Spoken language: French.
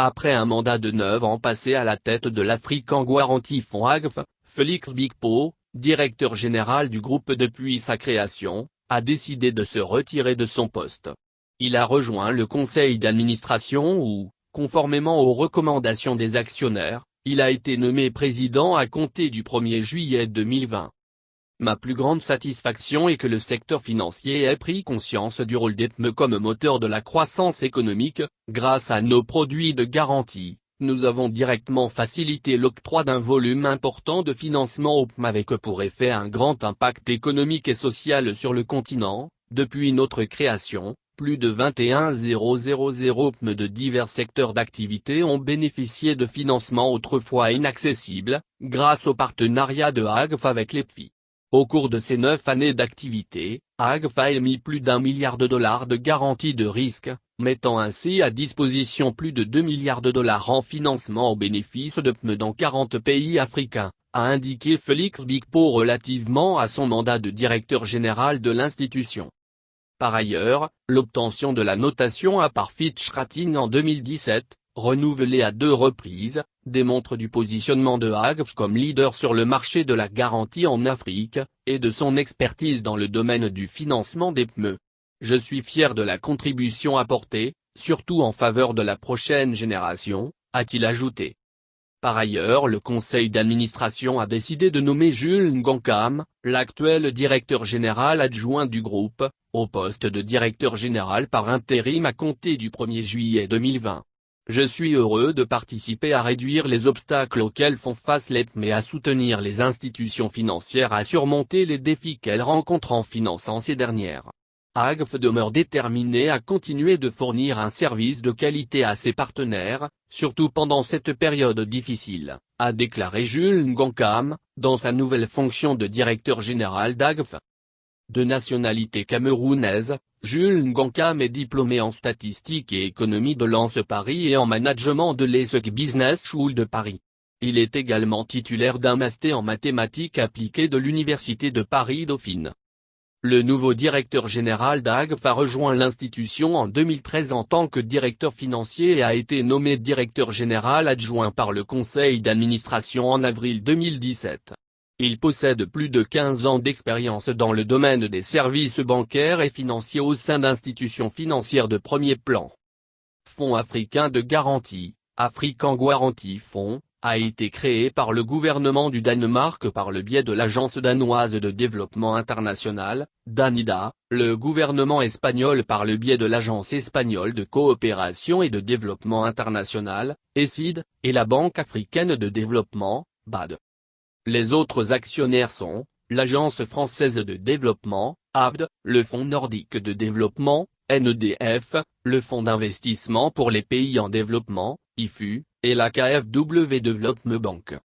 Après un mandat de 9 ans passé à la tête de l'African Guarantee Fund AGF, Félix Bigpo, directeur général du groupe depuis sa création, a décidé de se retirer de son poste. Il a rejoint le conseil d'administration où, conformément aux recommandations des actionnaires, il a été nommé président à compter du 1er juillet 2020. Ma plus grande satisfaction est que le secteur financier ait pris conscience du rôle d'EPME comme moteur de la croissance économique. Grâce à nos produits de garantie, nous avons directement facilité l'octroi d'un volume important de financement au PME avec pour effet un grand impact économique et social sur le continent. Depuis notre création, plus de 21 000 PME de divers secteurs d'activité ont bénéficié de financements autrefois inaccessibles, grâce au partenariat de AGF avec l'EPFI. Au cours de ces 9 années d'activité, AGF a émis plus d'1 milliard de dollars de garantie de risque, mettant ainsi à disposition plus de 2 milliards de dollars en financement au bénéfice de PME dans 40 pays africains, a indiqué Félix Bigpo relativement à son mandat de directeur général de l'institution. Par ailleurs, l'obtention de la notation A par Fitch Ratings en 2017, renouvelée à 2 reprises, démontre du positionnement de AGF comme leader sur le marché de la garantie en Afrique, et de son expertise dans le domaine du financement des PME. Je suis fier de la contribution apportée, surtout en faveur de la prochaine génération, a-t-il ajouté. Par ailleurs, le conseil d'administration a décidé de nommer Jules Ngankam, l'actuel directeur général adjoint du groupe, au poste de directeur général par intérim à compter du 1er juillet 2020. Je suis heureux de participer à réduire les obstacles auxquels font face les PME et à soutenir les institutions financières à surmonter les défis qu'elles rencontrent en finançant ces dernières. AGF demeure déterminé à continuer de fournir un service de qualité à ses partenaires, surtout pendant cette période difficile, a déclaré Jules Ngankam, dans sa nouvelle fonction de directeur général d'AGF. De nationalité camerounaise, Jules Ngankam est diplômé en statistique et économie de l'ANS Paris et en management de l'ESSEC Business School de Paris. Il est également titulaire d'un master en mathématiques appliquées de l'Université de Paris-Dauphine. Le nouveau directeur général d'AGF a rejoint l'institution en 2013 en tant que directeur financier et a été nommé directeur général adjoint par le conseil d'administration en avril 2017. Il possède plus de 15 ans d'expérience dans le domaine des services bancaires et financiers au sein d'institutions financières de premier plan. Fonds africain de garantie, African Guarantee Fund, a été créé par le gouvernement du Danemark par le biais de l'Agence danoise de développement international, DANIDA, le gouvernement espagnol par le biais de l'Agence espagnole de coopération et de développement international, ECID, et la Banque africaine de développement, BAD. Les autres actionnaires sont, l'Agence française de développement, AFD, le Fonds nordique de développement, NEDF, le Fonds d'investissement pour les pays en développement, IFU, et la KfW Development Bank.